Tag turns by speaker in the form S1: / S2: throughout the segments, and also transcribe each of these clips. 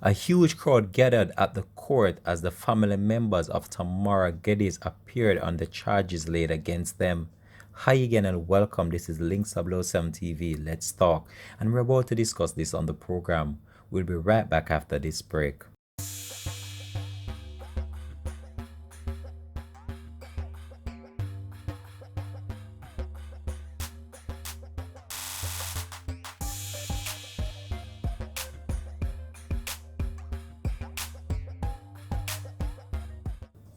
S1: A huge crowd gathered at the court as the family members of Tamara Geddes appeared on the charges laid against them. Hi again and welcome. This is Links 007 TV. Let's talk. And we're about to discuss this on the program. We'll be right back after this break.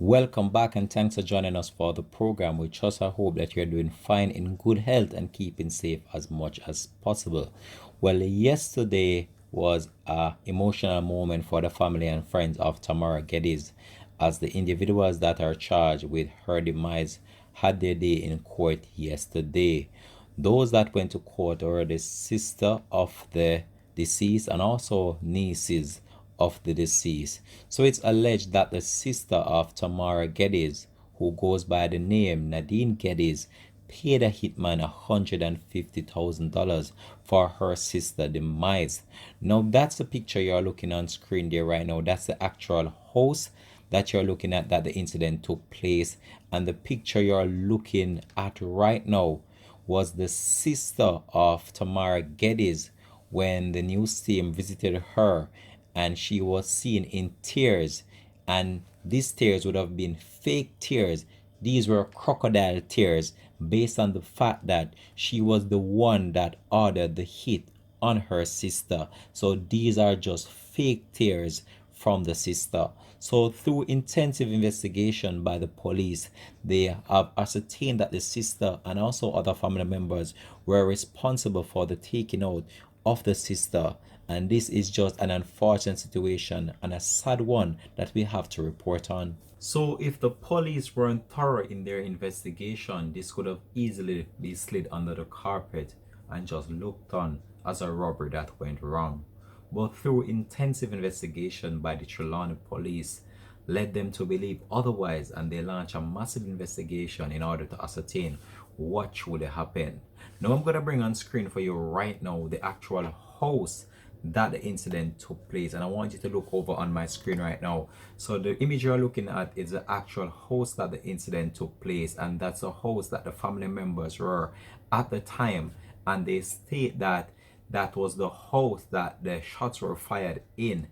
S1: Welcome back and thanks for joining us for the program. We trust I hope that you're doing fine in good health and keeping safe as much as possible. Well, yesterday was a emotional moment for the family and friends of Tamara Geddes as the individuals that are charged with her demise had their day in court yesterday. Those that went to court were the sister of the deceased and also nieces of the deceased. So it's alleged that the sister of Tamara Geddes, who goes by the name Nadine Geddes, paid a hitman $150,000 for her sister demise. Now that's the picture you're looking on screen there right now. That's the actual house that you're looking at that the incident took place, and the picture you're looking at right now was the sister of Tamara Geddes when the news team visited her, and she was seen in tears, and these tears would have been fake tears. These were crocodile tears based on the fact that she was the one that ordered the hit on her sister. So these are just fake tears from the sister. So through intensive investigation by the police, they have ascertained that the sister and also other family members were responsible for the taking out of the sister, and this is just an unfortunate situation and a sad one that we have to report on. So if the police weren't thorough in their investigation, this could have easily been slid under the carpet and just looked on as a robbery that went wrong. But through intensive investigation by the Trelawny police led them to believe otherwise, and they launched a massive investigation in order to ascertain what truly happened. Now I'm going to bring on screen for you right now the actual house that the incident took place, and I want you to look over on my screen right now. So the image you're looking at is the actual house that the incident took place, and that's a house that the family members were at the time, and they state that that was the house that the shots were fired in,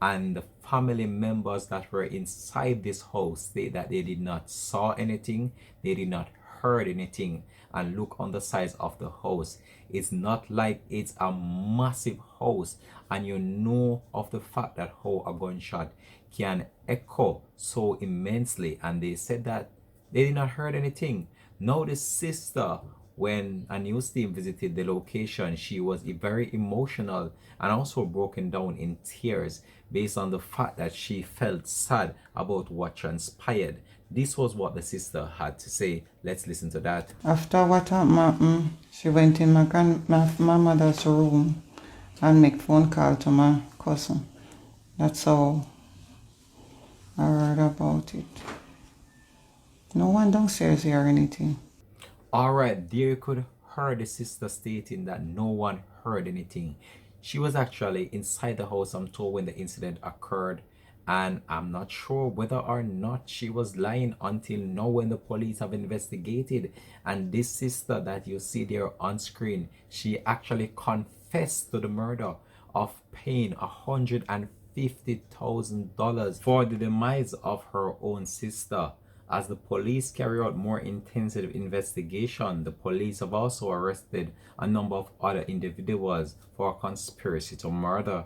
S1: and the family members that were inside this house state that they did not saw anything, they did not heard anything. And look on the size of the house. It's not like it's a massive house, and you know of the fact that how a gunshot can echo so immensely, and they said that they did not heard anything. Now the sister, when a news team visited the location, she was very emotional and also broken down in tears based on the fact that she felt sad about what transpired. This was what the sister had to say. Let's listen to that.
S2: After what happened, she went in my mother's room and make phone call to my cousin. That's how I heard about it. No one downstairs hear anything.
S1: Alright, there you could hear the sister stating that no one heard anything. She was actually inside the house, I'm told, when the incident occurred, and I'm not sure whether or not she was lying until now when the police have investigated. And this sister that you see there on screen, she actually confessed to the murder of paying $150,000 for the demise of her own sister. As the police carry out more intensive investigation, the police have also arrested a number of other individuals for conspiracy to murder.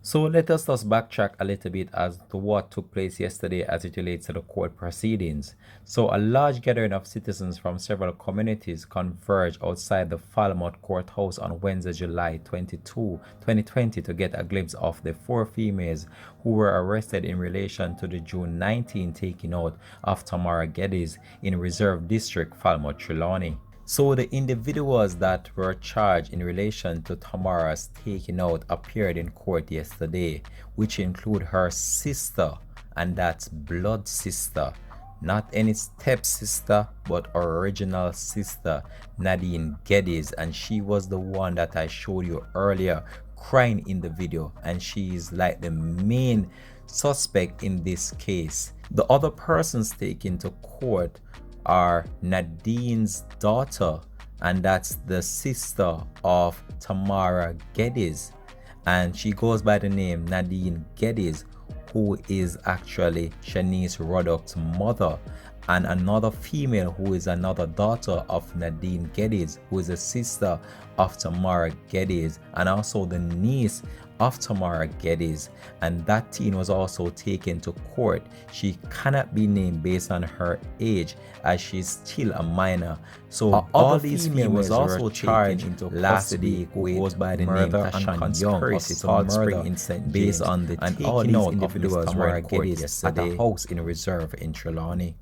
S1: So let us just backtrack a little bit as to what took place yesterday as it relates to the court proceedings. So a large gathering of citizens from several communities converged outside the Falmouth courthouse on Wednesday, July 22, 2020 to get a glimpse of the four females who were arrested in relation to the June 19 taking out of Tamara Geddes in Reserve District, Falmouth, Trelawny. So the individuals that were charged in relation to Tamara's taking out appeared in court yesterday, which include her sister, and that's blood sister, not any stepsister, but original sister, Nadine Geddes, and she was the one that I showed you earlier crying in the video, and she is like the main suspect in this case. The other persons taken to court are Nadine's daughter, and that's the sister of Tamara Geddes, and she goes by the name Nadine Geddes, who is actually Shanice Ruddock's mother, and another female who is another daughter of Nadine Geddes, who is a sister of Tamara Geddes, and also the niece of Tamara Geddes. And that teen was also taken to court. She cannot be named based on her age, as she's still a minor. So all these females was also charged into custody who goes by the name Tashan Young of Salt Spring in St. James, based on the and all these individuals were in court yesterday at a house in reserve in Trelawny.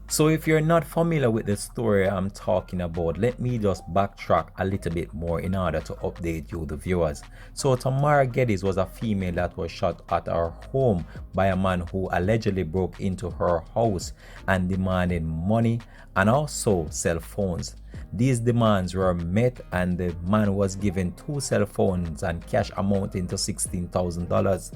S1: So if you're not familiar with the story I'm talking about, let me just backtrack a little bit more in order to update you, the viewers. So Tamara Geddes was a female that was shot at her home by a man who allegedly broke into her house and demanded money and also cell phones. These demands were met, and the man was given 2 cell phones and cash amounting to $16,000.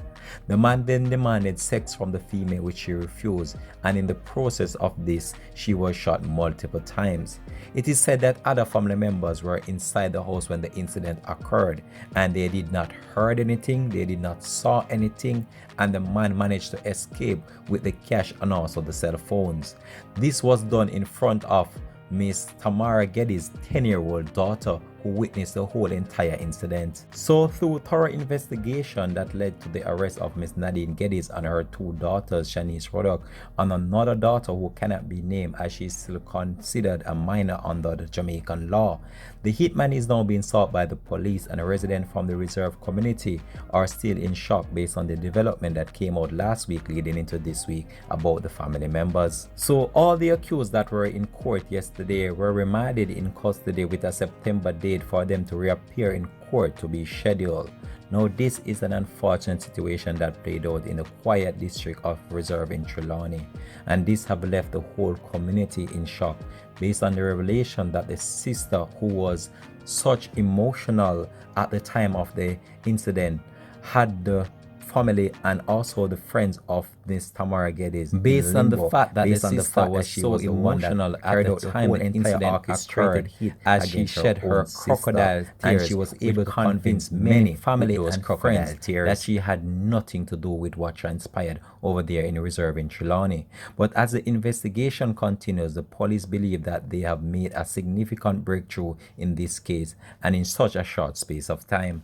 S1: The man then demanded sex from the female, which she refused, and in the process of this, she was shot multiple times. It is said that other family members were inside the house when the incident occurred, and they did not heard anything, they did not saw anything, and the man managed to escape with the cash and also the cell phones. This was done in front of Miss Tamara Geddes' 10-year-old daughter, who witnessed the whole entire incident. So through thorough investigation that led to the arrest of Miss Nadine Geddes and her 2 daughters, Shanice Ruddock, and another daughter who cannot be named as she is still considered a minor under the Jamaican law. The hitman is now being sought by the police, and a resident from the reserve community are still in shock based on the development that came out last week leading into this week about the family members. So all the accused that were in court yesterday were remanded in custody with a September date for them to reappear in court to be scheduled. Now this is an unfortunate situation that played out in the quiet district of Reserve in Trelawny, and this have left the whole community in shock based on the revelation that the sister, who was such emotional at the time of the incident, had the family and also the friends of Miss Tamara Geddes, based on the fact that the sister was so emotional at the time the incident occurred, as she shed her crocodile tears, and she was able to convince many family and friends that she had nothing to do with what transpired over there in the reserve in Trelawny. But as the investigation continues, the police believe that they have made a significant breakthrough in this case, and in such a short space of time.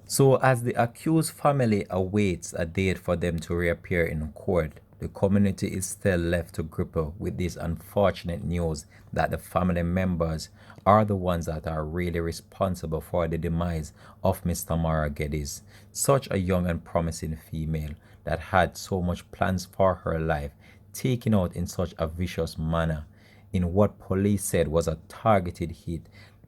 S1: So as the accused family awaits a date for them to reappear in court, the community is still left to grapple with this unfortunate news that the family members are the ones that are really responsible for the demise of Miss Tamara Geddes, such a young and promising female that had so much plans for her life, taken out in such a vicious manner in what police said was a targeted hit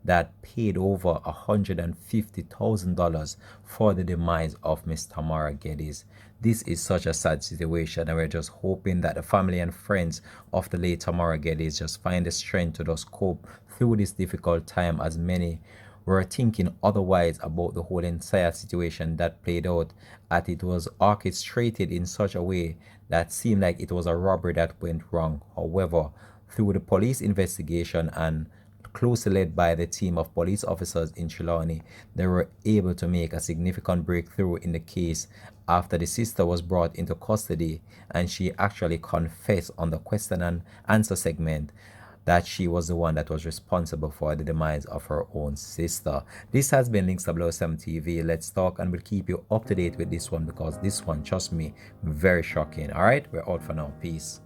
S1: that paid over $150,000 for the demise of Miss Tamara Geddes. This is such a sad situation, and we're just hoping that the family and friends of the late Tamara Geddes just find the strength to just cope through this difficult time, as many were thinking otherwise about the whole entire situation that played out, as it was orchestrated in such a way that seemed like it was a robbery that went wrong. However, through the police investigation and closely led by the team of police officers in Trelawny, they were able to make a significant breakthrough in the case after the sister was brought into custody, and she actually confessed on the question and answer segment that she was the one that was responsible for the demise of her own sister. This has been Links 007 TV. Let's talk, and we'll keep you up to date with this one, because this one, trust me, very shocking. All right, we're out for now. Peace.